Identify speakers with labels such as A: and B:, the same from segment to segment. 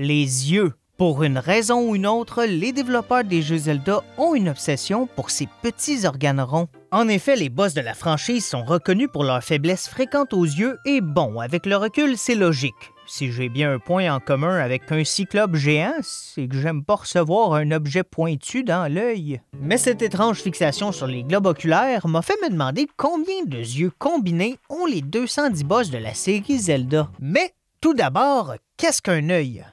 A: Les yeux. Pour une raison ou une autre, les développeurs des jeux Zelda ont une obsession pour ces petits organes ronds. En effet, les boss de la franchise sont reconnus pour leur faiblesse fréquente aux yeux et bon, avec le recul, c'est logique. Si j'ai bien un point en commun avec un cyclope géant, c'est que j'aime pas recevoir un objet pointu dans l'œil. Mais cette étrange fixation sur les globes oculaires m'a fait me demander combien de yeux combinés ont les 210 boss de la série Zelda. Mais tout d'abord, qu'est-ce qu'un œil?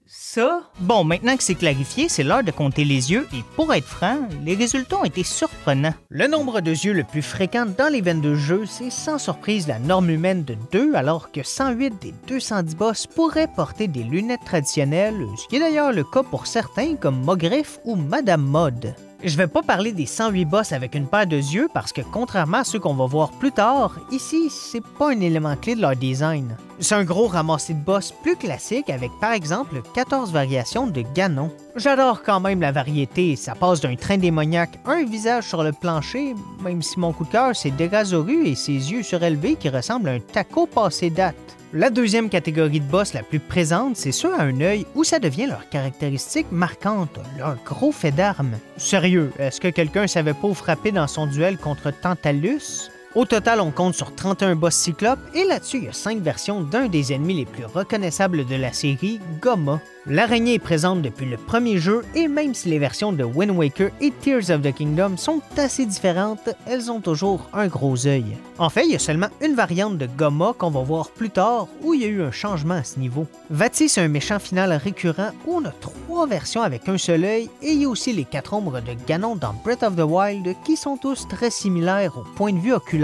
A: Ça? Bon, maintenant que c'est clarifié, c'est l'heure de compter les yeux et pour être franc, les résultats ont été surprenants. Le nombre de yeux le plus fréquent dans les 22 jeux, c'est sans surprise la norme humaine de 2, alors que 108 des 210 boss pourraient porter des lunettes traditionnelles, ce qui est d'ailleurs le cas pour certains comme Mogriff ou Madame Mode. Je vais pas parler des 108 boss avec une paire de yeux parce que contrairement à ceux qu'on va voir plus tard, ici, c'est pas un élément clé de leur design. C'est un gros ramassis de boss plus classique avec par exemple 14 variations de Ganon. J'adore quand même la variété, ça passe d'un train démoniaque à un visage sur le plancher, même si mon coup de cœur c'est Derazoru et ses yeux surélevés qui ressemblent à un taco passé date. La deuxième catégorie de boss la plus présente, c'est ceux à un œil où ça devient leur caractéristique marquante, leur gros fait d'armes. Sérieux, est-ce que quelqu'un savait pas où frapper dans son duel contre Tantalus? Au total, on compte sur 31 boss cyclopes et là-dessus, il y a 5 versions d'un des ennemis les plus reconnaissables de la série, Goma. L'araignée est présente depuis le premier jeu et même si les versions de Wind Waker et Tears of the Kingdom sont assez différentes, elles ont toujours un gros œil. En fait, il y a seulement une variante de Goma qu'on va voir plus tard où il y a eu un changement à ce niveau. Vaati, c'est un méchant final récurrent où on a 3 versions avec un seul œil et il y a aussi les 4 ombres de Ganon dans Breath of the Wild qui sont tous très similaires au point de vue oculaire.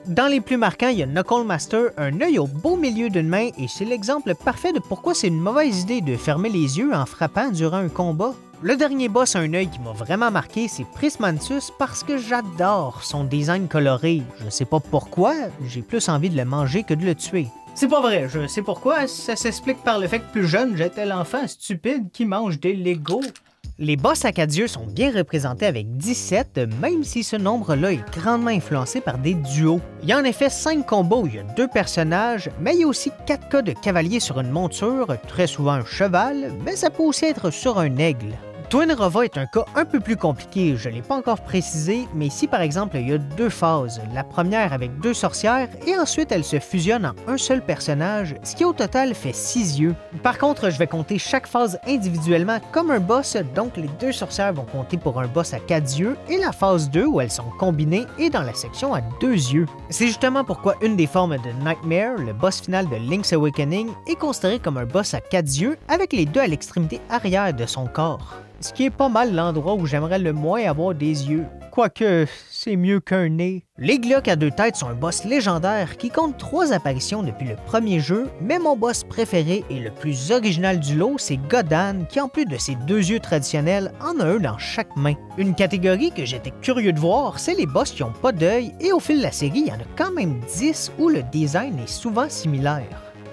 A: Dans les plus marquants, il y a Knuckle Master, un œil au beau milieu d'une main et c'est l'exemple parfait de pourquoi c'est une mauvaise idée de fermer les yeux en frappant durant un combat. Le dernier boss à un œil qui m'a vraiment marqué, c'est Prismantus parce que j'adore son design coloré. Je sais pas pourquoi, j'ai plus envie de le manger que de le tuer. C'est pas vrai, je sais pourquoi, ça s'explique par le fait que plus jeune, j'étais l'enfant stupide qui mange des Legos. Les boss à 4 yeux sont bien représentés avec 17, même si ce nombre-là est grandement influencé par des duos. Il y a en effet 5 combats où il y a 2 personnages, mais il y a aussi 4 cas de cavalier sur une monture, très souvent un cheval, mais ça peut aussi être sur un aigle. Twin Rova est un cas un peu plus compliqué, je ne l'ai pas encore précisé, mais ici par exemple il y a 2 phases, la première avec 2 sorcières et ensuite elles se fusionnent en un seul personnage, ce qui au total fait 6 yeux. Par contre je vais compter chaque phase individuellement comme un boss, donc les 2 sorcières vont compter pour un boss à 4 yeux et la phase 2 où elles sont combinées est dans la section à 2 yeux. C'est justement pourquoi une des formes de Nightmare, le boss final de Link's Awakening, est considéré comme un boss à 4 yeux avec les 2 à l'extrémité arrière de son corps. Ce qui est pas mal l'endroit où j'aimerais le moins avoir des yeux. Quoique, c'est mieux qu'un nez. Les Glock à 2 têtes sont un boss légendaire qui compte 3 apparitions depuis le premier jeu, mais mon boss préféré et le plus original du lot, c'est Godan, qui en plus de ses 2 yeux traditionnels, en a un dans chaque main. Une catégorie que j'étais curieux de voir, c'est les boss qui n'ont pas d'œil, et au fil de la série, il y en a quand même 10 où le design est souvent similaire.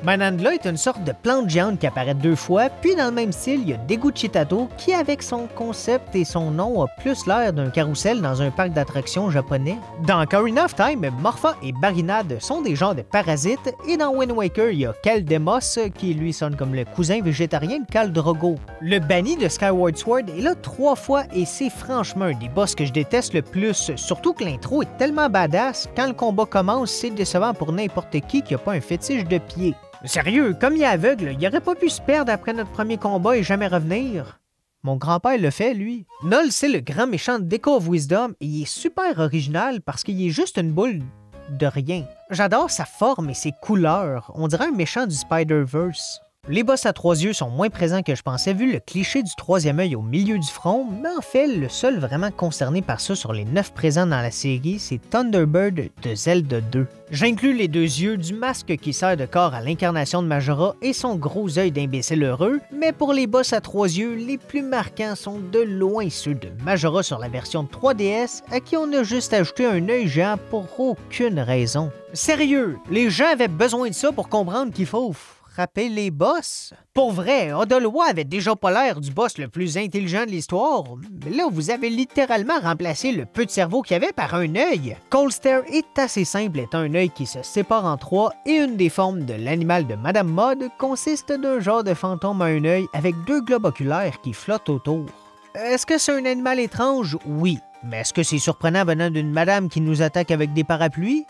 A: Manandla est une sorte de plante géante qui apparaît 2 fois, puis dans le même style, il y a Deguchitato qui, avec son concept et son nom, a plus l'air d'un carrousel dans un parc d'attractions japonais. Dans Ocarina of Time, Morpha et Barinade sont des genres de parasites, et dans Wind Waker, il y a Keldemos qui lui sonne comme le cousin végétarien de Khal Drogo. Le banni de Skyward Sword est là 3 fois et c'est franchement un des boss que je déteste le plus, surtout que l'intro est tellement badass, quand le combat commence, c'est décevant pour n'importe qui n'a pas un fétiche de pied. Sérieux, comme il est aveugle, il aurait pas pu se perdre après notre premier combat et jamais revenir. Mon grand-père le fait, lui. Null, c'est le grand méchant de Deco of Wisdom et il est super original parce qu'il est juste une boule de rien. J'adore sa forme et ses couleurs, on dirait un méchant du Spider-Verse. Les boss à 3 yeux sont moins présents que je pensais vu le cliché du 3e œil au milieu du front, mais en fait, le seul vraiment concerné par ça sur les 9 présents dans la série, c'est Thunderbird de Zelda 2. J'inclus les 2 yeux du masque qui sert de corps à l'incarnation de Majora et son gros œil d'imbécile heureux, mais pour les boss à 3 yeux, les plus marquants sont de loin ceux de Majora sur la version de 3DS, à qui on a juste ajouté un œil géant pour aucune raison. Sérieux, les gens avaient besoin de ça pour comprendre qu'il faut frapper les boss. Pour vrai, Odolwa avait déjà pas l'air du boss le plus intelligent de l'histoire, mais là vous avez littéralement remplacé le peu de cerveau qu'il y avait par un œil. Cold Stare est assez simple étant un œil qui se sépare en trois et une des formes de l'animal de Madame Mod consiste d'un genre de fantôme à un œil avec deux globes oculaires qui flottent autour. Est-ce que c'est un animal étrange? Oui. Mais est-ce que c'est surprenant venant d'une madame qui nous attaque avec des parapluies?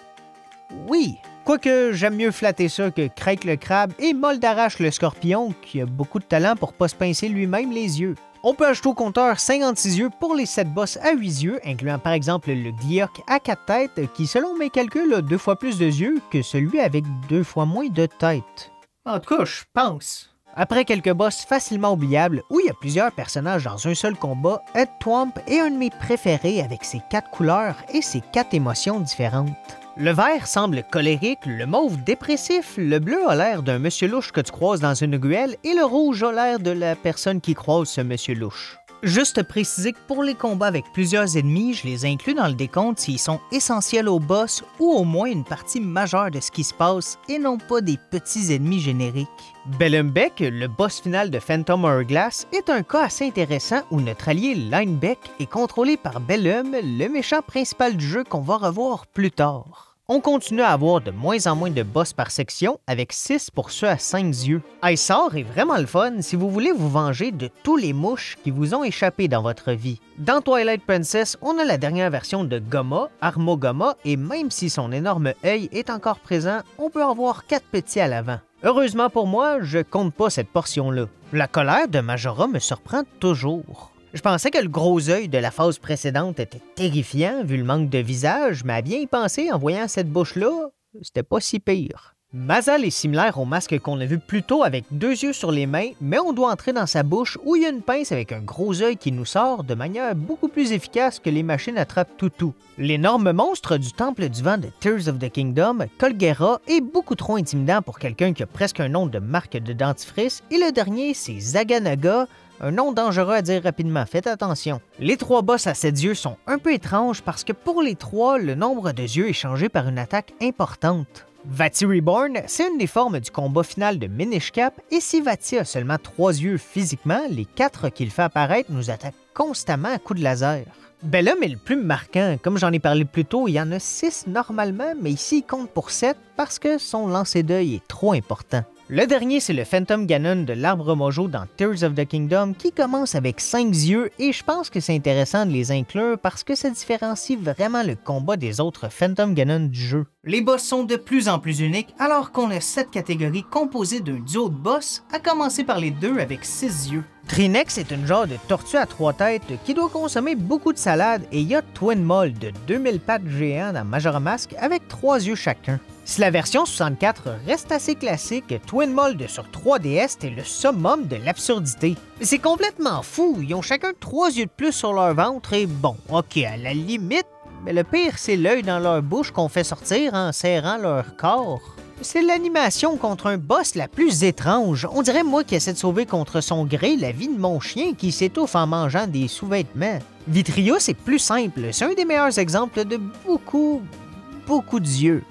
A: Oui. Quoique j'aime mieux flatter ça que Crake le crabe et Moldarache le scorpion qui a beaucoup de talent pour pas se pincer lui-même les yeux. On peut ajouter au compteur 56 yeux pour les 7 boss à 8 yeux, incluant par exemple le Gleeok à 4 têtes qui selon mes calculs a 2 fois plus de yeux que celui avec 2 fois moins de têtes. En tout cas, je pense. Après quelques boss facilement oubliables, où il y a plusieurs personnages dans un seul combat, Ed Thwomp est un de mes préférés avec ses 4 couleurs et ses 4 émotions différentes. Le vert semble colérique, le mauve dépressif, le bleu a l'air d'un monsieur louche que tu croises dans une ruelle et le rouge a l'air de la personne qui croise ce monsieur louche. Juste préciser que pour les combats avec plusieurs ennemis, je les inclus dans le décompte s'ils sont essentiels au boss ou au moins une partie majeure de ce qui se passe et non pas des petits ennemis génériques. Bellumbeck, le boss final de Phantom Hourglass, est un cas assez intéressant où notre allié Linebeck est contrôlé par Bellum, le méchant principal du jeu qu'on va revoir plus tard. On continue à avoir de moins en moins de boss par section, avec 6 pour ceux à 5 yeux. Iceor est vraiment le fun si vous voulez vous venger de tous les mouches qui vous ont échappé dans votre vie. Dans Twilight Princess, on a la dernière version de Goma, Armogoma, et même si son énorme œil est encore présent, on peut en voir 4 petits à l'avant. Heureusement pour moi, je compte pas cette portion-là. La colère de Majora me surprend toujours. Je pensais que le gros œil de la phase précédente était terrifiant vu le manque de visage, mais à bien y penser en voyant cette bouche-là, c'était pas si pire. Mazal est similaire au masque qu'on a vu plus tôt avec 2 yeux sur les mains, mais on doit entrer dans sa bouche où il y a une pince avec un gros œil qui nous sort de manière beaucoup plus efficace que les machines attrape-toutou. L'énorme monstre du Temple du Vent de Tears of the Kingdom, Colgera, est beaucoup trop intimidant pour quelqu'un qui a presque un nom de marque de dentifrice, et le dernier c'est Zaganaga, un nom dangereux à dire rapidement, faites attention. Les 3 boss à 7 yeux sont un peu étranges parce que pour les 3, le nombre de yeux est changé par une attaque importante. Vati Reborn, c'est une des formes du combat final de Minish Cap, et si Vati a seulement 3 yeux physiquement, les 4 qu'il fait apparaître nous attaquent constamment à coups de laser. Bellum est le plus marquant, comme j'en ai parlé plus tôt, il y en a 6 normalement, mais ici il compte pour 7 parce que son lancer d'œil est trop important. Le dernier, c'est le Phantom Ganon de l'Arbre Mojo dans Tears of the Kingdom qui commence avec 5 yeux et je pense que c'est intéressant de les inclure parce que ça différencie vraiment le combat des autres Phantom Ganon du jeu. Les boss sont de plus en plus uniques alors qu'on a 7 catégories composées d'un duo de boss, à commencer par les 2 avec 6 yeux. Trinex est une genre de tortue à 3 têtes qui doit consommer beaucoup de salade et il y a Twin Moll de 2000 pattes géants dans Majora Mask avec 3 yeux chacun. Si la version 64 reste assez classique, Twin Mold sur 3DS est le summum de l'absurdité. C'est complètement fou, ils ont chacun 3 yeux de plus sur leur ventre et bon, ok, à la limite, mais le pire c'est l'œil dans leur bouche qu'on fait sortir en serrant leur corps. C'est l'animation contre un boss la plus étrange. On dirait moi qui essaie de sauver contre son gré la vie de mon chien qui s'étouffe en mangeant des sous-vêtements. Vitrios est plus simple, c'est un des meilleurs exemples de beaucoup d'yeux.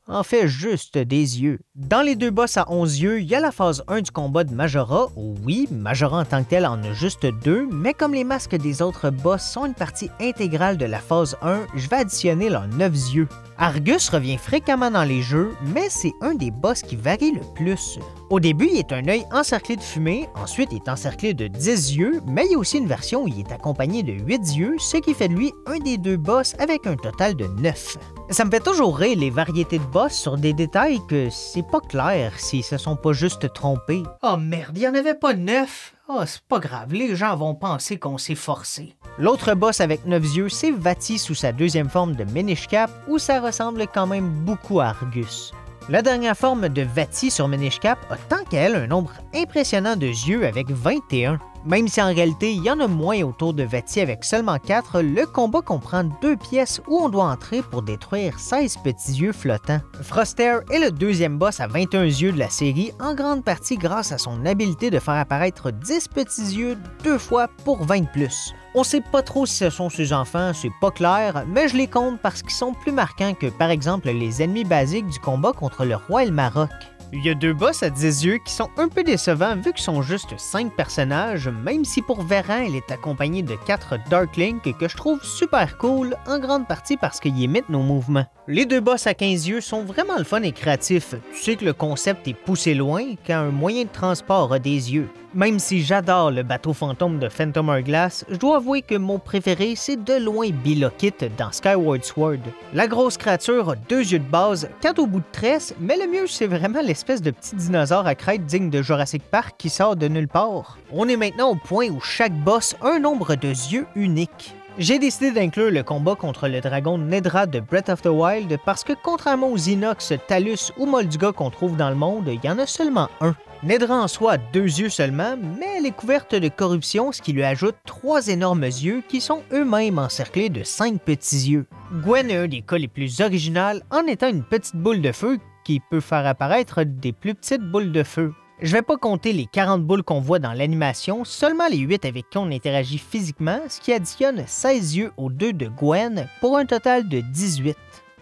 A: En fait, juste des yeux. Dans les 2 boss à 11 yeux, il y a la phase 1 du combat de Majora, où oui, Majora en tant que tel en a juste 2, mais comme les masques des autres boss sont une partie intégrale de la phase 1, je vais additionner leurs 9 yeux. Argus revient fréquemment dans les jeux, mais c'est un des boss qui varie le plus. Au début, il est un œil encerclé de fumée, ensuite il est encerclé de 10 yeux, mais il y a aussi une version où il est accompagné de 8 yeux, ce qui fait de lui un des 2 boss avec un total de 9. Ça me fait toujours rire les variétés de boss sur des détails que c'est pas clair s'ils se sont pas juste trompés. Oh merde, il y en avait pas 9! Oh, c'est pas grave, les gens vont penser qu'on s'est forcé. L'autre boss avec 9 yeux, c'est Vati sous sa deuxième forme de Minish Cap, où ça ressemble quand même beaucoup à Argus. La dernière forme de Vati sur Minish Cap a tant qu'elle un nombre impressionnant de yeux avec 21. Même si en réalité il y en a moins autour de Vati avec seulement 4, le combat comprend 2 pièces où on doit entrer pour détruire 16 petits yeux flottants. Frostair est le deuxième boss à 21 yeux de la série, en grande partie grâce à son habileté de faire apparaître 10 petits yeux 2 fois pour 20 de plus. On sait pas trop si ce sont ses enfants, c'est pas clair, mais je les compte parce qu'ils sont plus marquants que par exemple les ennemis basiques du combat contre le roi El Maroc. Il y a 2 boss à 10 yeux qui sont un peu décevants vu qu'ils sont juste 5 personnages, même si pour Veran, il est accompagné de 4 Darklink que je trouve super cool, en grande partie parce qu'ils imitent nos mouvements. Les 2 boss à 15 yeux sont vraiment le fun et créatifs. Tu sais que le concept est poussé loin quand un moyen de transport a des yeux. Même si j'adore le bateau fantôme de Phantom Hourglass, je dois avouer que mon préféré c'est de loin Bilokit dans Skyward Sword. La grosse créature a 2 yeux de base, 4 au bout de tresse, mais le mieux c'est vraiment l'espèce de petit dinosaure à crête digne de Jurassic Park qui sort de nulle part. On est maintenant au point où chaque boss a un nombre de yeux unique. J'ai décidé d'inclure le combat contre le dragon Nedra de Breath of the Wild parce que contrairement aux Inox, Talus ou Molduga qu'on trouve dans le monde, il y en a seulement un. Nedra en soi a 2 yeux seulement, mais elle est couverte de corruption, ce qui lui ajoute 3 énormes yeux qui sont eux-mêmes encerclés de 5 petits yeux. Gwen est un des cas les plus originaux en étant une petite boule de feu qui peut faire apparaître des plus petites boules de feu. Je vais pas compter les 40 boules qu'on voit dans l'animation, seulement les 8 avec qui on interagit physiquement, ce qui additionne 16 yeux aux 2 de Gwen pour un total de 18.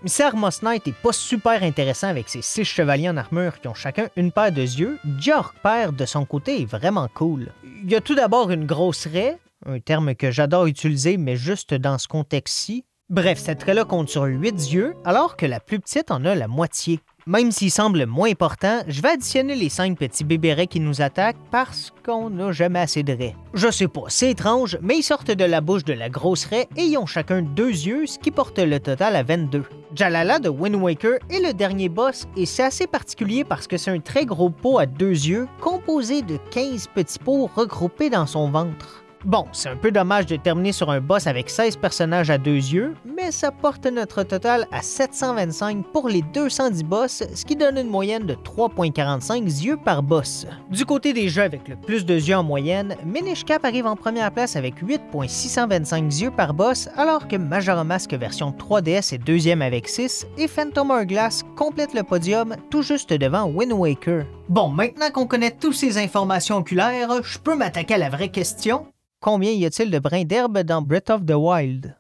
A: Ser Moss Knight est pas super intéressant avec ses 6 chevaliers en armure qui ont chacun une paire de yeux. Georg Père de son côté est vraiment cool. Il y a tout d'abord une grosse raie, un terme que j'adore utiliser mais juste dans ce contexte-ci. Bref, cette raie-là compte sur 8 yeux alors que la plus petite en a la moitié. Même s'il semble moins important, je vais additionner les 5 petits bébés raies qui nous attaquent parce qu'on n'a jamais assez de raies. Je sais pas, c'est étrange, mais ils sortent de la bouche de la grosse raie et ils ont chacun 2 yeux, ce qui porte le total à 22. Jalala de Wind Waker est le dernier boss et c'est assez particulier parce que c'est un très gros pot à 2 yeux composé de 15 petits pots regroupés dans son ventre. Bon, c'est un peu dommage de terminer sur un boss avec 16 personnages à 2 yeux, mais ça porte notre total à 725 pour les 210 boss, ce qui donne une moyenne de 3.45 yeux par boss. Du côté des jeux avec le plus de yeux en moyenne, Minish Cap arrive en première place avec 8.625 yeux par boss, alors que Majora Mask version 3DS est deuxième avec 6, et Phantom Hourglass complète le podium tout juste devant Wind Waker. Bon, maintenant qu'on connaît toutes ces informations oculaires, je peux m'attaquer à la vraie question. Combien y a-t-il de brins d'herbe dans Breath of the Wild?